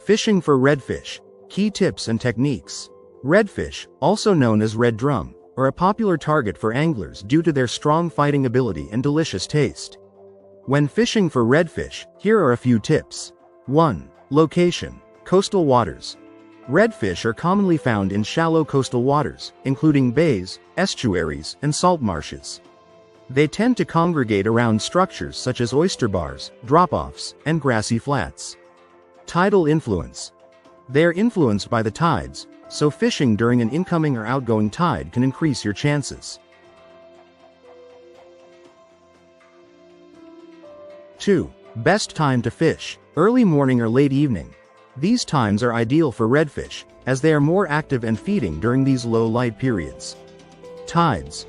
Fishing for redfish. Key tips and techniques. Redfish, also known as red drum, are a popular target for anglers due to their strong fighting ability and delicious taste. When fishing for redfish, here are a few tips. 1. Location. Coastal waters. Redfish are commonly found in shallow coastal waters, including bays, estuaries, and salt marshes. They tend to congregate around structures such as oyster bars, drop-offs, and grassy flats. Tidal influence. They are influenced by the tides, so fishing during an incoming or outgoing tide can increase your chances. 2. Best time to fish. Early morning or late evening. These times are ideal for redfish, as they are more active and feeding during these low light periods. Tides.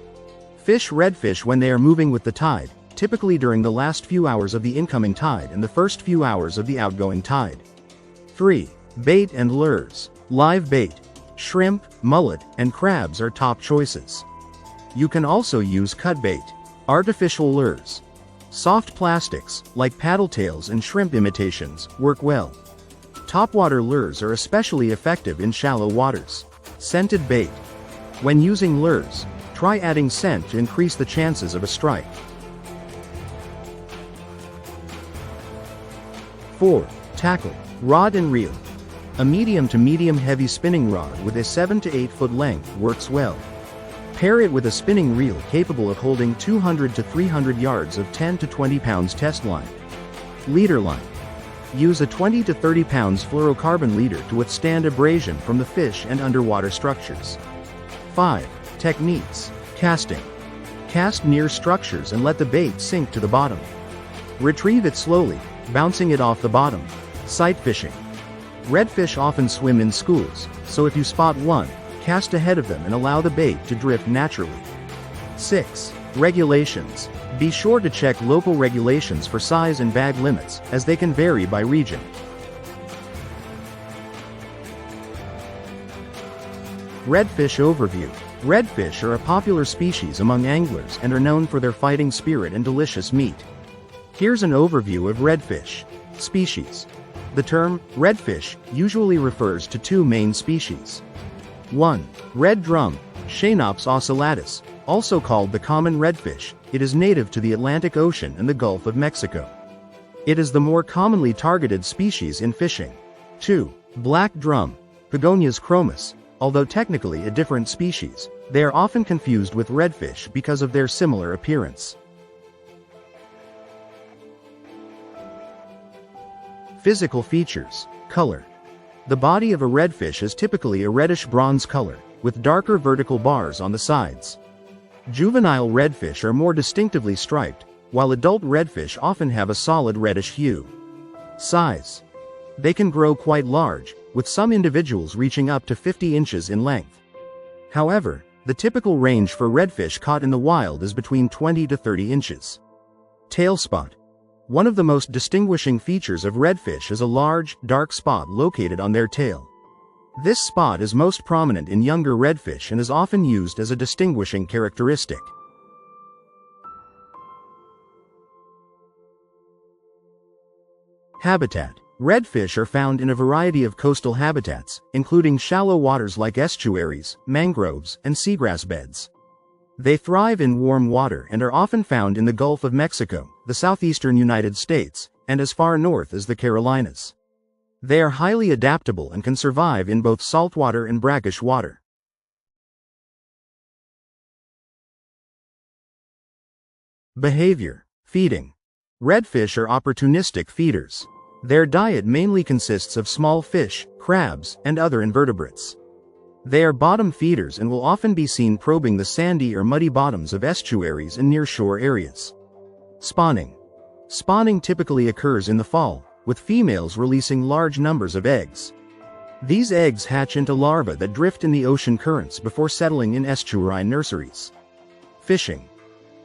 Fish redfish when they are moving with the tide, typically during the last few hours of the incoming tide and the first few hours of the outgoing tide. 3. Bait and lures. Live bait. Shrimp, mullet, and crabs are top choices. You can also use cut bait. Artificial lures. Soft plastics, like paddle tails and shrimp imitations, work well. Topwater lures are especially effective in shallow waters. Scented bait. When using lures, try adding scent to increase the chances of a strike. 4. Tackle. Rod and reel. A medium to medium heavy spinning rod with a 7 to 8 foot length works well. Pair it with a spinning reel capable of holding 200 to 300 yards of 10 to 20 pounds test line. Leader line. Use a 20 to 30 pounds fluorocarbon leader to withstand abrasion from the fish and underwater structures. 5. Techniques. Casting. Cast near structures and let the bait sink to the bottom. Retrieve it slowly, bouncing it off the bottom. Sight fishing. Redfish often swim in schools, so if you spot one, cast ahead of them and allow the bait to drift naturally. 6. Regulations. Be sure to check local regulations for size and bag limits, as they can vary by region. Redfish Overview. Redfish are a popular species among anglers and are known for their fighting spirit and delicious meat. Here's an overview of redfish. Species. The term redfish usually refers to two main species. 1. Red drum, Chaenops ocellatus, also called the common redfish. It is native to the Atlantic Ocean and the Gulf of Mexico. It is the more commonly targeted species in fishing. 2. Black drum, Pagonias chromis. Although technically a different species, they are often confused with redfish because of their similar appearance. Physical features. Color. The body of a redfish is typically a reddish-bronze color, with darker vertical bars on the sides. Juvenile redfish are more distinctively striped, while adult redfish often have a solid reddish hue. Size. They can grow quite large, with some individuals reaching up to 50 inches in length. However, the typical range for redfish caught in the wild is between 20 to 30 inches. Tail spot. One of the most distinguishing features of redfish is a large, dark spot located on their tail. This spot is most prominent in younger redfish and is often used as a distinguishing characteristic. Habitat. Redfish are found in a variety of coastal habitats, including shallow waters like estuaries, mangroves, and seagrass beds. They thrive in warm water and are often found in the Gulf of Mexico, the southeastern United States, and as far north as the Carolinas. They are highly adaptable and can survive in both saltwater and brackish water. Behavior. Feeding. Redfish are opportunistic feeders. Their diet mainly consists of small fish, crabs, and other invertebrates. They are bottom feeders and will often be seen probing the sandy or muddy bottoms of estuaries and nearshore areas. Spawning. Spawning typically occurs in the fall, with females releasing large numbers of eggs. These eggs hatch into larvae that drift in the ocean currents before settling in estuarine nurseries. Fishing.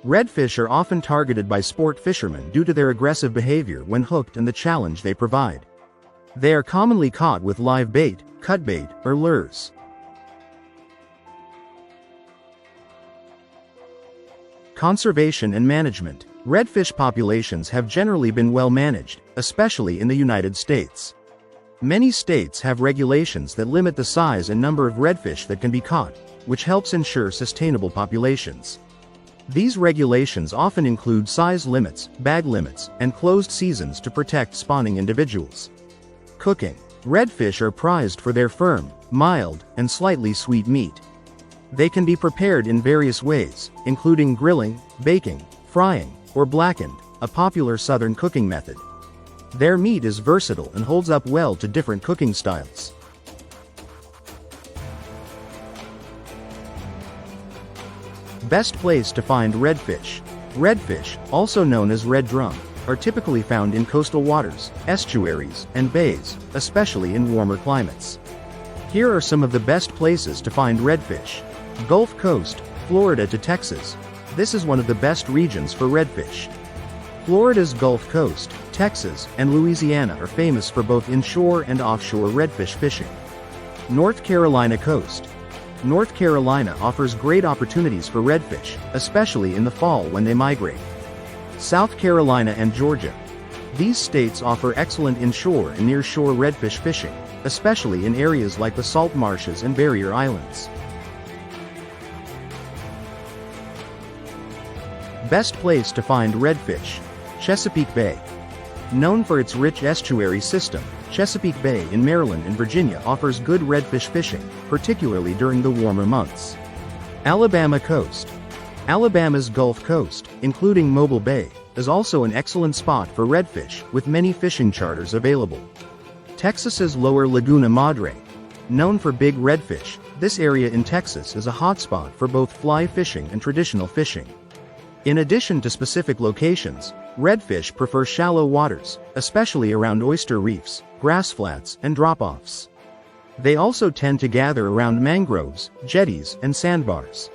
Redfish are often targeted by sport fishermen due to their aggressive behavior when hooked and the challenge they provide. They are commonly caught with live bait, cut bait, or lures. Conservation and management. Redfish populations have generally been well managed, especially in the United States. Many states have regulations that limit the size and number of redfish that can be caught, which helps ensure sustainable populations. These regulations often include size limits, bag limits, and closed seasons to protect spawning individuals. Cooking. Redfish are prized for their firm, mild, and slightly sweet meat. They can be prepared in various ways, including grilling, baking, frying, or blackened, a popular southern cooking method. Their meat is versatile and holds up well to different cooking styles. Best place to find redfish. Redfish, also known as red drum, are typically found in coastal waters, estuaries, and bays, especially in warmer climates. Here are some of the best places to find redfish. Gulf Coast, Florida to Texas. This is one of the best regions for redfish. Florida's Gulf Coast, Texas, and Louisiana are famous for both inshore and offshore redfish fishing. North Carolina coast. North Carolina offers great opportunities for redfish, especially in the fall when they migrate. South Carolina and Georgia. These states offer excellent inshore and nearshore redfish fishing, especially in areas like the salt marshes and barrier islands. Best place to find redfish. Chesapeake Bay. Known for its rich estuary system, Chesapeake Bay in Maryland and Virginia offers good redfish fishing, particularly during the warmer months. Alabama coast. Alabama's Gulf Coast, including Mobile Bay, is also an excellent spot for redfish, with many fishing charters available. Texas's Lower Laguna Madre. Known for big redfish, this area in Texas is a hotspot for both fly fishing and traditional fishing. In addition to specific locations, redfish prefer shallow waters, especially around oyster reefs, grass flats, and drop-offs. They also tend to gather around mangroves, jetties, and sandbars.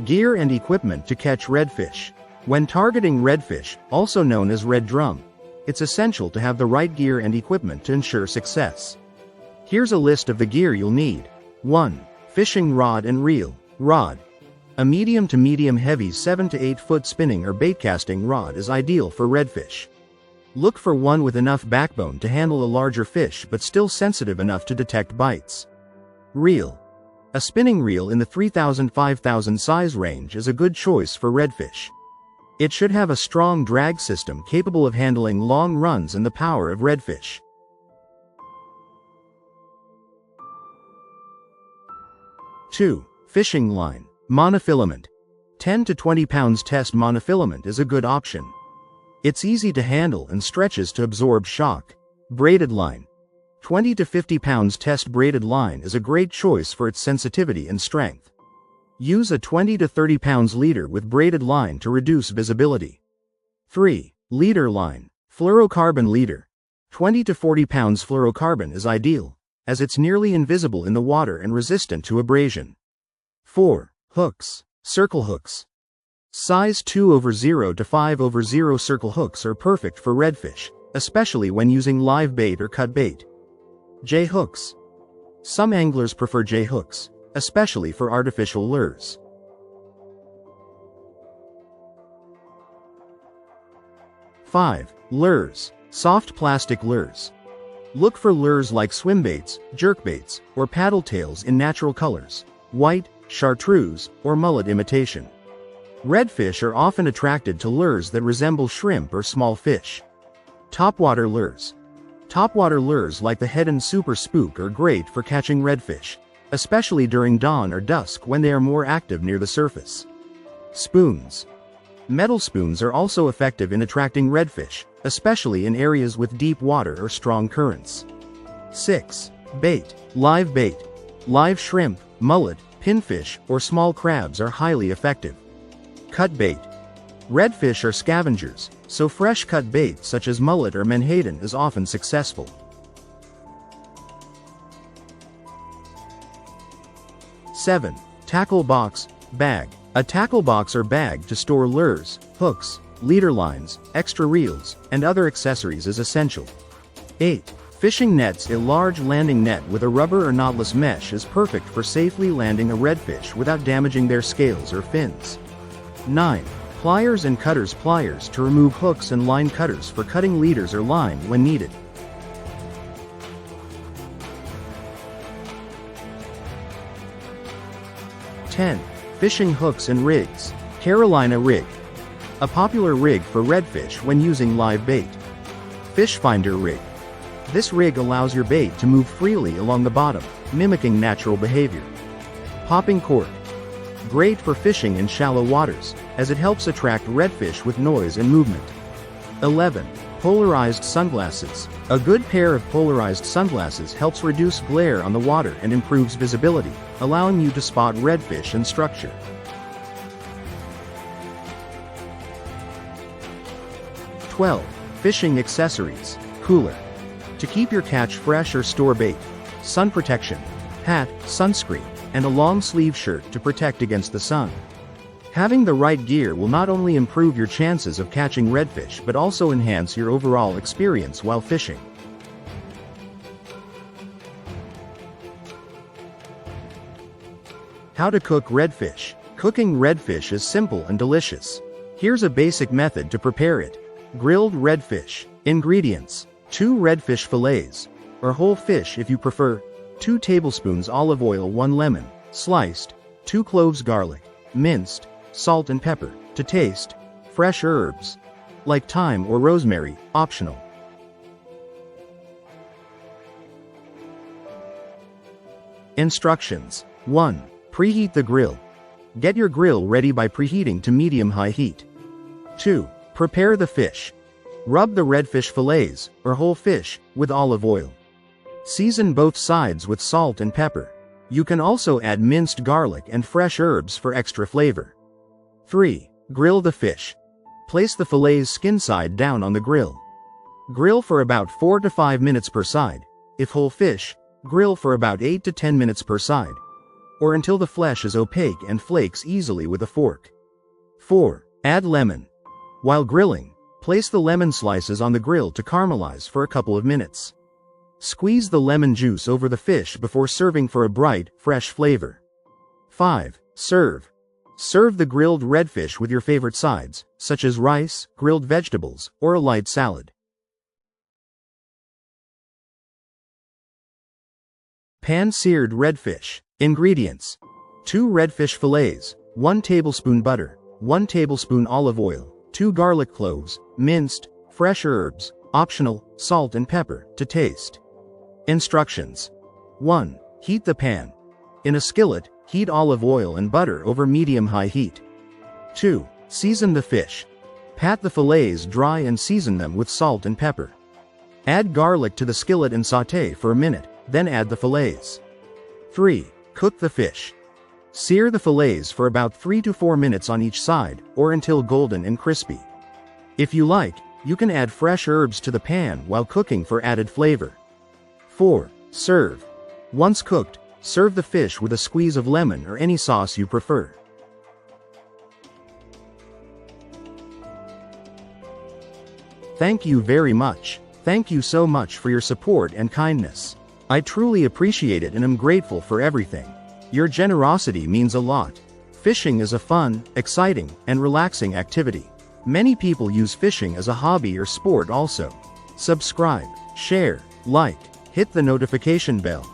Gear and equipment to catch redfish. When targeting redfish, also known as red drum, it's essential to have the right gear and equipment to ensure success. Here's a list of the gear you'll need. 1. Fishing rod and reel. Rod. A medium to medium heavy 7 to 8 foot spinning or bait casting rod is ideal for redfish. Look for one with enough backbone to handle a larger fish but still sensitive enough to detect bites. Reel. A spinning reel in the 3,000–5,000 size range is a good choice for redfish. It should have a strong drag system capable of handling long runs and the power of redfish. 2. Fishing line. Monofilament. 10 to 20 pounds test monofilament is a good option. It's easy to handle and stretches to absorb shock. Braided line. 20 to 50 pounds test braided line is a great choice for its sensitivity and strength. Use a 20 to 30 pounds leader with braided line to reduce visibility. 3. Leader line. Fluorocarbon leader. 20 to 40 pounds fluorocarbon is ideal, as it's nearly invisible in the water and resistant to abrasion. 4. Hooks. Circle hooks. Size 2/0 to 5/0 circle hooks are perfect for redfish, especially when using live bait or cut bait. J hooks. Some anglers prefer J hooks, especially for artificial lures. 5. Lures. Soft plastic lures. Look for lures like swimbaits, jerkbaits, or paddle tails in natural colors, white, chartreuse, or mullet imitation. Redfish are often attracted to lures that resemble shrimp or small fish. Topwater lures. Topwater lures like the Head and Super Spook are great for catching redfish, especially during dawn or dusk when they are more active near the surface. Spoons. Metal spoons are also effective in attracting redfish, especially in areas with deep water or strong currents. 6. Bait. Live bait. Live shrimp, mullet, pinfish, or small crabs are highly effective. Cut bait. Redfish are scavengers, so fresh cut bait such as mullet or menhaden is often successful. 7. Tackle box, bag. A tackle box or bag to store lures, hooks, leader lines, extra reels, and other accessories is essential. 8. Fishing nets. A large landing net with a rubber or knotless mesh is perfect for safely landing a redfish without damaging their scales or fins. 9. Pliers and cutters. Pliers to remove hooks and line cutters for cutting leaders or line when needed. (10) Fishing hooks and rigs. Carolina rig. A popular rig for redfish when using live bait. Fish finder rig. This rig allows your bait to move freely along the bottom, mimicking natural behavior. Popping cork. Great for fishing in shallow waters, as it helps attract redfish with noise and movement. 11. Polarized sunglasses. A good pair of polarized sunglasses helps reduce glare on the water and improves visibility, allowing you to spot redfish and structure. 12. Fishing accessories. Cooler. To keep your catch fresh or store bait. Sun protection. Hat, sunscreen, and a long sleeve shirt to protect against the sun. Having the right gear will not only improve your chances of catching redfish but also enhance your overall experience while fishing. How to cook redfish. Cooking redfish is simple and delicious. Here's a basic method to prepare it. Grilled redfish. Ingredients: 2 redfish fillets, or whole fish if you prefer, 2 tablespoons olive oil, 1 lemon, sliced, 2 cloves garlic, minced, salt and pepper, to taste, fresh herbs, like thyme or rosemary, optional. Instructions. 1. Preheat the grill. Get your grill ready by preheating to medium-high heat. 2. Prepare the fish. Rub the redfish fillets, or whole fish, with olive oil. Season both sides with salt and pepper. You can also add minced garlic and fresh herbs for extra flavor. 3. Grill the fish. Place the fillets skin side down on the grill. Grill for about 4 to 5 minutes per side. If whole fish, grill for about 8 to 10 minutes per side, or until the flesh is opaque and flakes easily with a fork. 4. Add lemon. While grilling, place the lemon slices on the grill to caramelize for a couple of minutes. Squeeze the lemon juice over the fish before serving for a bright, fresh flavor. 5. Serve. Serve the grilled redfish with your favorite sides, such as rice, grilled vegetables, or a light salad. Pan-seared redfish. Ingredients: 2 redfish fillets, 1 tablespoon butter, 1 tablespoon olive oil, 2 garlic cloves, minced, fresh herbs, optional, salt and pepper, to taste. Instructions. 1. Heat the pan. In a skillet, heat olive oil and butter over medium-high heat. 2. Season the fish. Pat the fillets dry and season them with salt and pepper. Add garlic to the skillet and sauté for a minute, then add the fillets. 3. Cook the fish. Sear the fillets for about 3 to 4 minutes on each side, or until golden and crispy. If you like, you can add fresh herbs to the pan while cooking for added flavor. 4. Serve. Once cooked, serve the fish with a squeeze of lemon or any sauce you prefer. Thank you very much. Thank you so much for your support and kindness. I truly appreciate it and am grateful for everything. Your generosity means a lot. Fishing is a fun, exciting, and relaxing activity. Many people use fishing as a hobby or sport also. Subscribe, share, like, hit the notification bell.